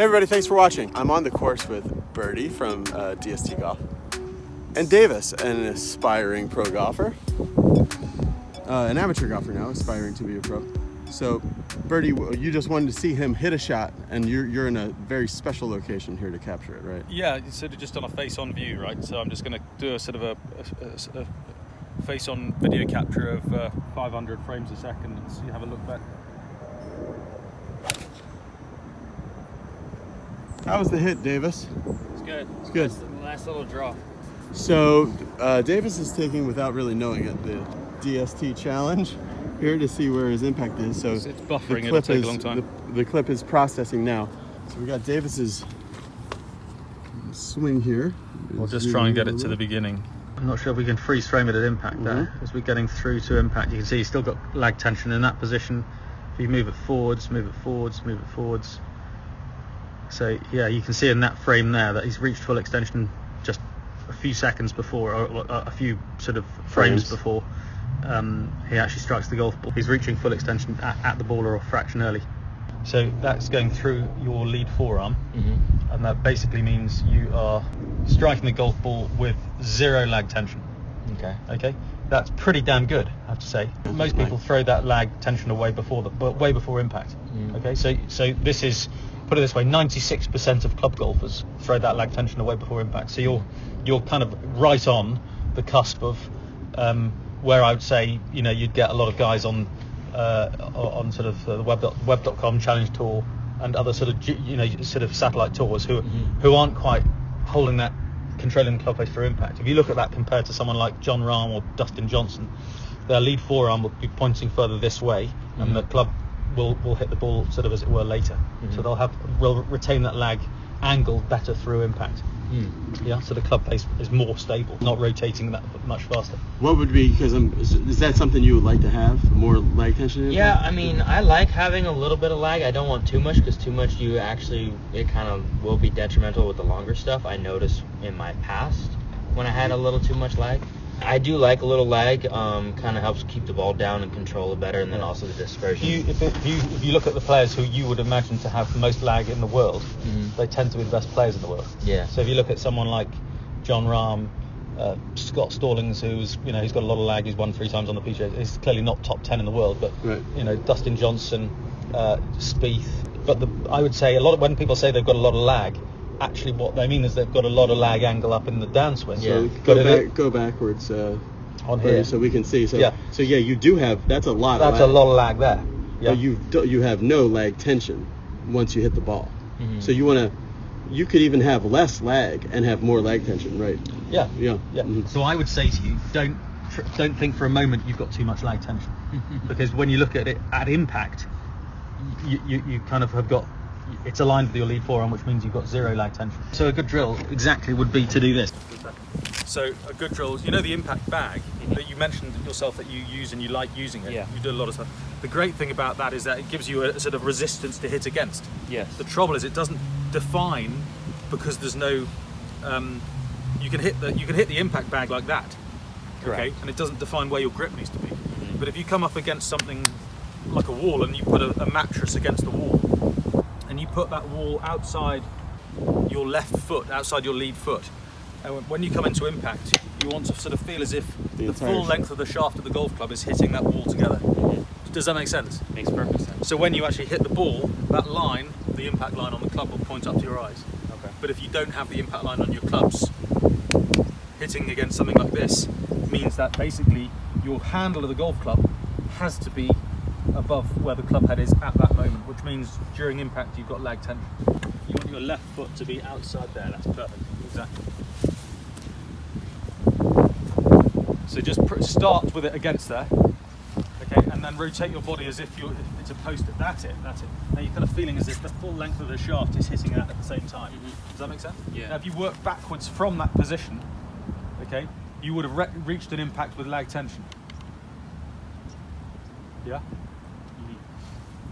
Hey everybody, thanks for watching. I'm on the course with Bertie from DST Golf and Davis, an aspiring pro golfer, an amateur golfer now, aspiring to be a pro. So Bertie, you just wanted to see him hit a shot, and you're in a very special location here to capture it, right? Yeah, it's sort of just on a face-on view, right? So I'm just going to do a sort of a face-on video capture of 500 frames a second and see, have a look back. How was the hit, Davis? It's good. It's good. Nice little draw. So Davis is taking, without really knowing it, the DST challenge here to see where his impact is. So it's buffering, it'll take a long time. The clip is processing now. So we got Davis's swing here. We'll just try and get it to the beginning. I'm not sure if we can freeze frame it at impact there. As we're getting through to impact, you can see he's still got lag tension in that position. If you move it forwards, move it forwards, move it forwards. So yeah, you can see in that frame there that he's reached full extension just a few seconds before, or a few sort of frames before he actually strikes the golf ball. He's reaching full extension at the ball or a fraction early. So that's going through your lead forearm, and that basically means you are striking the golf ball with zero lag tension. Okay, that's pretty damn good, I have to say. Most people throw that lag tension away way before impact. Okay, so this is, put it this way, 96% of club golfers throw that lag tension away before impact. So you're kind of right on the cusp of where I would say, you know, you'd get a lot of guys on sort of the web.com challenge tour and other sort of, you know, sort of satellite tours who aren't quite holding that, controlling the club face for impact. If you look at that compared to someone like Jon Rahm or Dustin Johnson, their lead forearm will be pointing further this way, and the club will hit the ball sort of, as it were, later. So will retain that lag angle better through impact. Yeah, so the club face is more stable, not rotating that much faster. What would be, because is that something you would like to have, more lag tension? Yeah, I mean, I like having a little bit of lag. I don't want too much, because too much it kind of will be detrimental with the longer stuff. I noticed in my past when I had a little too much lag. I do like a little lag, kind of helps keep the ball down and control it better, and then also the dispersion. If you look at the players who you would imagine to have the most lag in the world, they tend to be the best players in the world. Yeah. So if you look at someone like Jon Rahm, Scott Stallings, who's, you know, he's got a lot of lag, he's won 3 times on the PGA, he's clearly not top 10 in the world, but you know, Dustin Johnson, Spieth. But I would say when people say they've got a lot of lag, actually what they mean is they've got a lot of lag angle up in the downswing. So go backwards on here so we can see. So yeah, you do have, that's a lot of lag. That's a lot of lag there. Yeah. But you have no lag tension once you hit the ball. So you could even have less lag and have more lag tension, right? Yeah. So I would say to you, don't think for a moment you've got too much lag tension, because when you look at it at impact, you kind of have got, it's aligned with your lead forearm, which means you've got zero lag tension. So a good drill exactly would be to do this. So a good drill, you know, the impact bag that you mentioned yourself that you use and you like using it. Yeah. You do a lot of stuff. The great thing about that is that it gives you a sort of resistance to hit against. Yes. The trouble is it doesn't define, because there's no you can hit the impact bag like that. Correct. Okay, and it doesn't define where your grip needs to be. But if you come up against something like a wall and you put a mattress against the wall, and you put that wall outside your left foot, outside your lead foot, and when you come into impact, you want to sort of feel as if the full length of the shaft of the golf club is hitting that wall together. Does that make sense? Makes perfect sense. So when you actually hit the ball, that line, the impact line on the club, will point up to your eyes. Okay. But if you don't have the impact line on your clubs, hitting against something like this means that basically your handle of the golf club has to be above where the club head is at that moment, which means during impact you've got lag tension. You want your left foot to be outside there. That's perfect. Exactly. So just start with it against there, okay, and then rotate your body as if it's a post. That's it. Now you're kind of feeling as if the full length of the shaft is hitting that at the same time. Does that make sense? Yeah. Now if you work backwards from that position, okay, you would have reached an impact with lag tension. Yeah.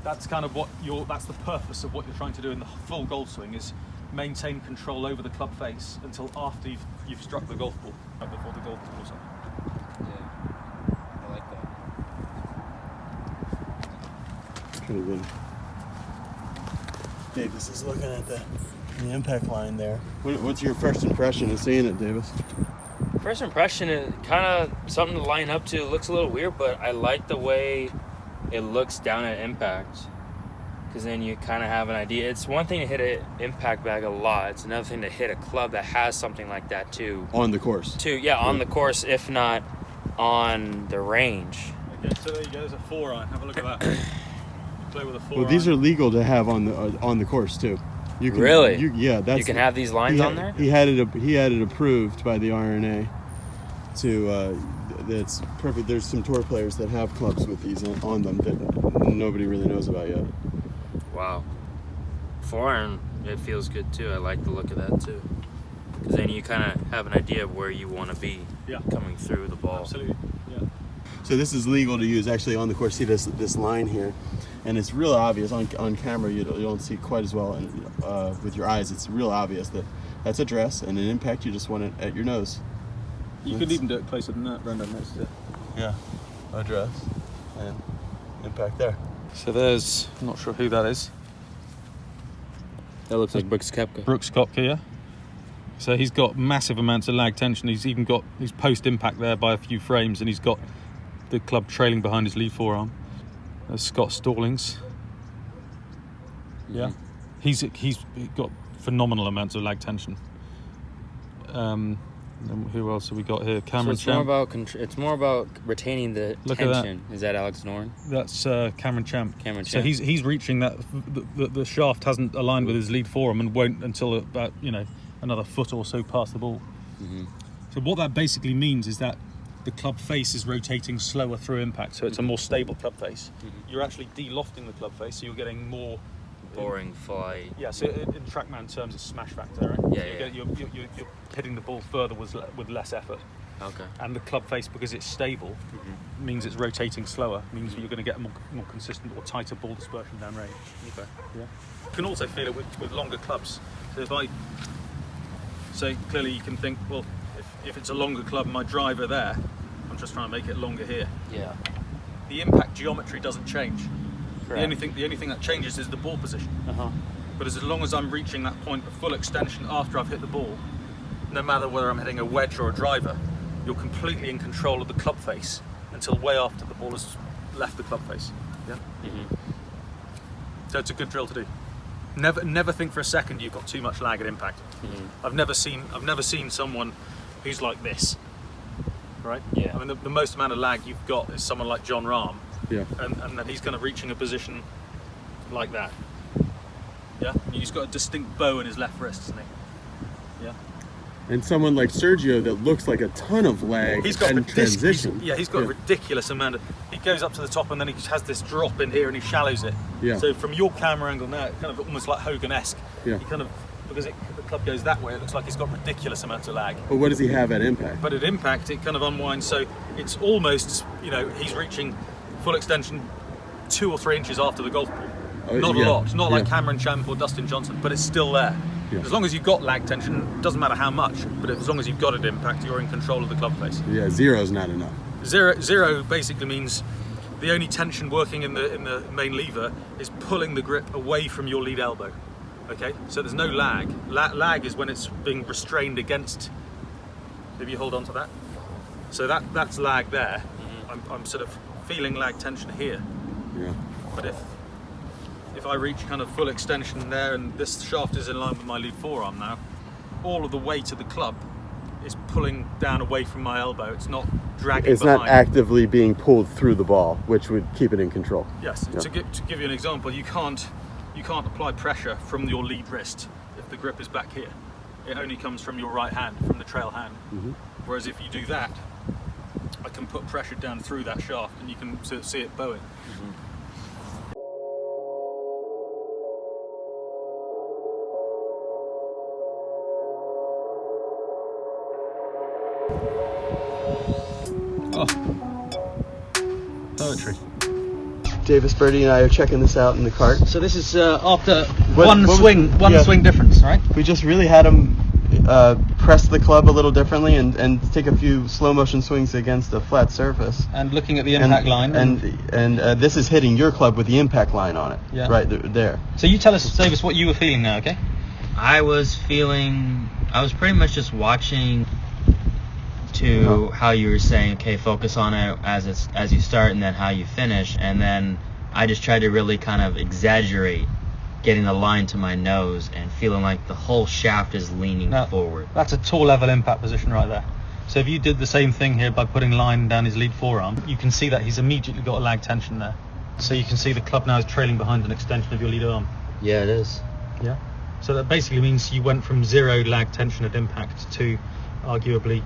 That's kind of that's the purpose of what you're trying to do in the full golf swing, is maintain control over the club face until after you've struck the golf ball, right before the golf ball or something. Yeah, I like that. Kind of Davis is looking at the impact line there. What's your first impression of seeing it, Davis? First impression is kind of something to line up to. It looks a little weird, but I like the way it looks down at impact, because then you kind of have an idea. It's one thing to hit an impact bag a lot. It's another thing to hit a club that has something like that too. On the course. On the course, if not on the range. Okay, so there you go. There's a 4-iron. Have a look at that. Play with a 4-iron. Well, these are legal to have on the course too. You can, really? Yeah, that's. You can have these lines on there. He had it approved by the RNA. That's perfect. There's some tour players that have clubs with these on them that nobody really knows about yet. Wow. 4-iron, it feels good too. I like the look of that too, because then you kind of have an idea of where you want to be coming through the ball. Absolutely. Yeah. So this is legal to use actually on the course. See this line here, and it's real obvious on camera. You don't see quite as well, and with your eyes, it's real obvious that that's address, and an impact you just want it at your nose. You could even do it closer than that, Brendan. Next to Yeah, address and impact there. So there's, I'm not sure who that is. That looks like Brooks Koepka. Brooks Koepka, yeah. So he's got massive amounts of lag tension. He's even got his post-impact there by a few frames, and he's got the club trailing behind his lead forearm. There's Scott Stallings. Yeah. He's got phenomenal amounts of lag tension. Then who else have we got here? Cameron Champ. It's more about retaining the tension. Is that Alex Noren? That's Cameron Champ. So he's reaching that. The shaft hasn't aligned with his lead forearm and won't until about another foot or so past the ball. Mm-hmm. So what that basically means is that the club face is rotating slower through impact, so it's a more stable club face. Mm-hmm. You're actually de-lofting the club face, so you're getting more boring fly. Yeah, so in TrackMan terms, it's smash factor, right? Yeah, You're hitting the ball further with less effort. Okay. And the club face, because it's stable, means it's rotating slower, means you're going to get a more consistent or tighter ball dispersion down range. Okay. Yeah. You can also feel it with longer clubs. So clearly you can think, well, if it's a longer club, my driver there, I'm just trying to make it longer here. Yeah. The impact geometry doesn't change. Correct. The only thing that changes is the ball position. Uh-huh. But as long as I'm reaching that point of full extension after I've hit the ball, no matter whether I'm hitting a wedge or a driver, you're completely in control of the club face until way after the ball has left the club face. Yeah. Mm-hmm. So it's a good drill to do. Never think for a second you've got too much lag at impact. Mm-hmm. I've never seen someone who's like this. Right? Yeah. I mean, the most amount of lag you've got is someone like John Rahm. Yeah. And then he's kind of reaching a position like that. Yeah. He's got a distinct bow in his left wrist, isn't he? Yeah. And someone like Sergio that looks like a ton of lag and transition. He's got a ridiculous amount of. He goes up to the top and then he just has this drop in here and he shallows it. Yeah. So from your camera angle now, it's kind of almost like Hogan-esque. Yeah. He kind of, because the club goes that way, it looks like he's got ridiculous amounts of lag. But what does he have at impact? But at impact, it kind of unwinds. So it's almost, he's reaching full extension 2 or 3 inches after the golf ball. Not a lot. Not like Cameron Champ or Dustin Johnson, but it's still there. Yeah. As long as you've got lag tension, it doesn't matter how much, but as long as you've got it impact, you're in control of the club face. Yeah, 0 is not enough. Zero basically means the only tension working in the main lever is pulling the grip away from your lead elbow. Okay, so there's no lag. Lag is when it's being restrained against. If you hold on to that, so that's lag there. I'm sort of feeling lag tension here. Yeah. But if I reach kind of full extension there and this shaft is in line with my lead forearm now, all of the weight of the club is pulling down away from my elbow. It's not dragging It's behind. not actively being pulled through the ball, which would keep it in control. Yes. Yeah. To give you an example, you can't apply pressure from your lead wrist if the grip is back here. It only comes from your right hand, from the trail hand. Mm-hmm. Whereas if you do that, I can put pressure down through that shaft and you can sort of see it bowing. Mm-hmm. Poetry. Davis, Bertie, and I are checking this out in the cart. So this is after What one was- swing yeah. difference, right? We just really had him press the club a little differently and take a few slow motion swings against a flat surface. And looking at the impact line. And this is hitting your club with the impact line on it. Yeah. Right there. So you tell us, Davis, what you were feeling now, okay? I was pretty much just watching to how you were saying, okay, focus on it as you start and then how you finish, and then I just tried to really kind of exaggerate getting the line to my nose and feeling like the whole shaft is leaning forward. That's a toe level impact position right there. So if you did the same thing here by putting line down his lead forearm, you can see that he's immediately got a lag tension there. So you can see the club now is trailing behind an extension of your lead arm. Yeah, it is. Yeah. So that basically means you went from 0 lag tension at impact to arguably,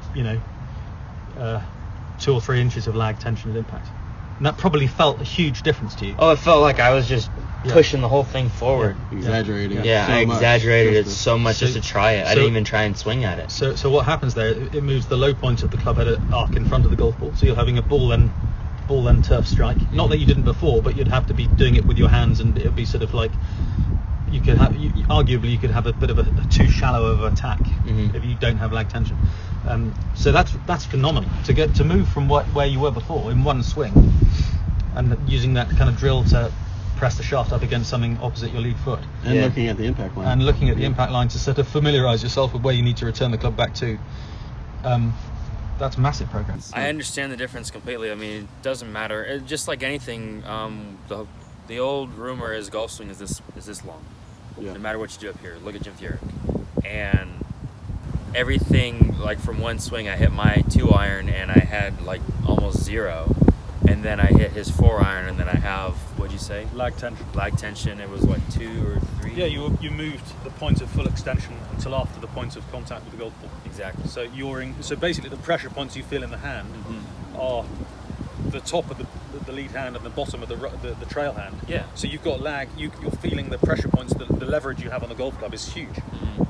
2 or 3 inches of lag tension at impact. And that probably felt a huge difference to you. Oh, it felt like I was just pushing the whole thing forward. Exaggerating. Yeah, I exaggerated it so much just to try it. I didn't even try and swing at it. So what happens there? It moves the low point of the club head arc in front of the golf ball. So you're having a ball then turf strike. Not that you didn't before, but you'd have to be doing it with your hands, and it would be sort of like arguably you could have a bit of a too shallow of attack if you don't have lag tension. So that's phenomenal to move from where you were before in one swing, and using that kind of drill to press the shaft up against something opposite your lead foot, and looking at the impact line, impact line to sort of familiarize yourself with where you need to return the club back to. That's massive progress. I understand the difference completely. I mean, it doesn't matter. Just like anything, the old rumor is golf swing is this long. Yeah. No matter what you do up here, look at Jim Furyk. And everything, like from one swing, I hit my 2-iron and I had like almost 0. And then I hit his 4-iron and then I have, what'd you say? Lag tension. Lag tension, it was what, 2 or 3? Yeah, you moved the point of full extension until after the point of contact with the golf ball. Exactly. So basically the pressure points you feel in the hand are the top of the lead hand and the bottom of the trail hand. Yeah. So you've got lag. You're feeling the pressure points. The leverage you have on the golf club is huge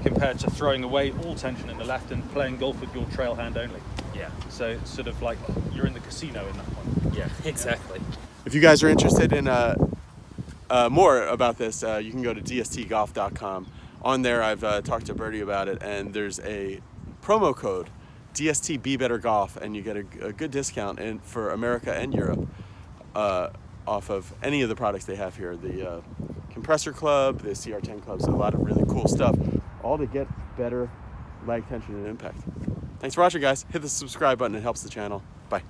compared to throwing away all tension in the left and playing golf with your trail hand only. Yeah. So it's sort of like you're in the casino in that point. Yeah, exactly. If you guys are interested in more about this, you can go to dstgolf.com. On there, I've talked to Bertie about it, and there's a promo code, DST Be Better Golf, and you get a good discount for America and Europe off of any of the products they have here. The compressor club, the CR10 clubs, a lot of really cool stuff, all to get better lag tension and impact. Thanks for watching, guys. Hit the subscribe button. It helps the channel. Bye.